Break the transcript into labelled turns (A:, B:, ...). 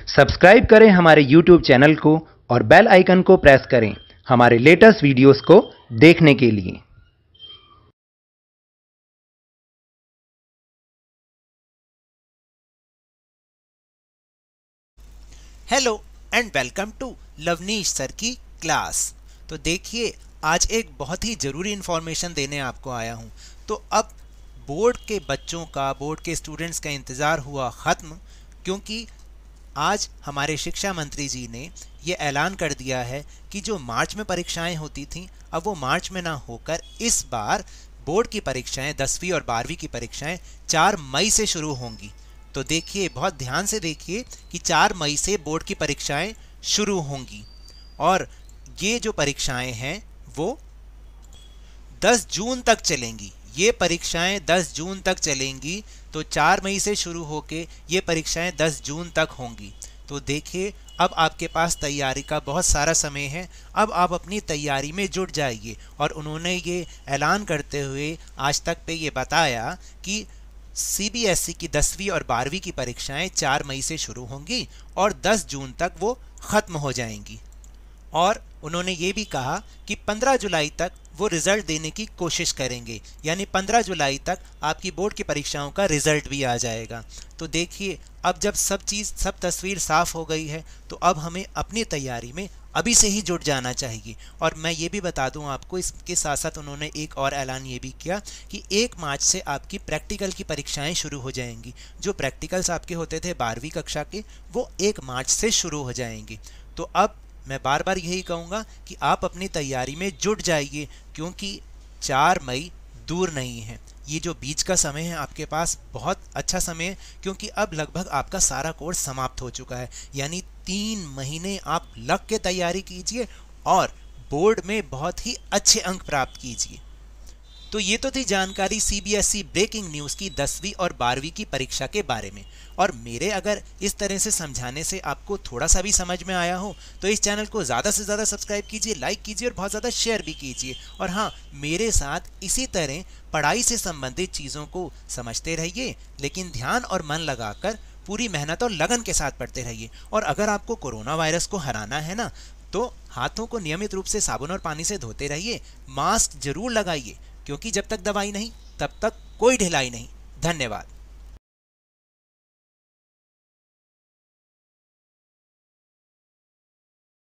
A: Subscribe करें हमारे YouTube channel को और बेल आइकन को प्रेस करें हमारे लेटेस्ट वीडियोस को देखने के लिए।
B: Hello and welcome to Lavneesh sir की क्लास। तो देखिए, आज एक बहुत ही ज़रूरी इन्फॉर्मेशन देने आपको आया हूँ। तो अब बोर्ड के बच्चों का, बोर्ड के स्टूडेंट्स का इंतज़ार हुआ ख़त्म, क्योंकि आज हमारे शिक्षा मंत्री जी ने ये ऐलान कर दिया है कि जो मार्च में परीक्षाएं होती थीं, अब वो मार्च में ना होकर इस बार बोर्ड की परीक्षाएं 10वीं और 12वीं की परीक्षाएं 4 मई से शुरू होंगी। तो देखिए, बहुत ध्यान से देखिए कि 4 मई से बोर्ड की परीक्षाएं शुरू होंगी और ये जो परीक्षाएं हैं वो 10 जून तक चलेंगी। ये परीक्षाएं 10 जून तक चलेंगी। तो 4 मई से शुरू होके ये परीक्षाएं 10 जून तक होंगी। तो देखिए, अब आपके पास तैयारी का बहुत सारा समय है। अब आप अपनी तैयारी में जुट जाइए। और उन्होंने ये ऐलान करते हुए आज तक पे ये बताया कि सीबीएसई की 10वीं और 12वीं की परीक्षाएं 4 मई से शुरू होंगी और 10 जून तक वो ख़त्म हो जाएंगी। और उन्होंने ये भी कहा कि 15 जुलाई तक वो रिज़ल्ट देने की कोशिश करेंगे, यानी 15 जुलाई तक आपकी बोर्ड की परीक्षाओं का रिज़ल्ट भी आ जाएगा। तो देखिए, अब जब सब तस्वीर साफ़ हो गई है, तो अब हमें अपनी तैयारी में अभी से ही जुट जाना चाहिए। और मैं ये भी बता दूं आपको, इसके साथ साथ उन्होंने एक और ऐलान ये भी किया कि 1 मार्च से आपकी प्रैक्टिकल की परीक्षाएं शुरू हो जाएंगी। जो प्रैक्टिकल्स आपके होते थे 12वीं कक्षा के, वो 1 मार्च से शुरू हो जाएंगे। तो अब मैं बार बार यही कहूँगा कि आप अपनी तैयारी में जुट जाइए, क्योंकि 4 मई दूर नहीं है। ये जो बीच का समय है आपके पास, बहुत अच्छा समय है, क्योंकि अब लगभग आपका सारा कोर्स समाप्त हो चुका है। यानी 3 महीने आप लग के तैयारी कीजिए और बोर्ड में बहुत ही अच्छे अंक प्राप्त कीजिए। तो ये तो थी जानकारी सीबीएसई ब्रेकिंग न्यूज़ की 10वीं और 12वीं की परीक्षा के बारे में। और मेरे अगर इस तरह से समझाने से आपको थोड़ा सा भी समझ में आया हो, तो इस चैनल को ज़्यादा से ज़्यादा सब्सक्राइब कीजिए, लाइक कीजिए और बहुत ज़्यादा शेयर भी कीजिए। और हाँ, मेरे साथ इसी तरह पढ़ाई से संबंधित चीज़ों को समझते रहिए, लेकिन ध्यान और मन लगाकर पूरी मेहनत और लगन के साथ पढ़ते रहिए। और अगर आपको कोरोना वायरस को हराना है ना, तो हाथों को नियमित रूप से साबुन और पानी से धोते रहिए, मास्क जरूर लगाइए, क्योंकि जब तक दवाई नहीं तब तक कोई ढिलाई नहीं। धन्यवाद।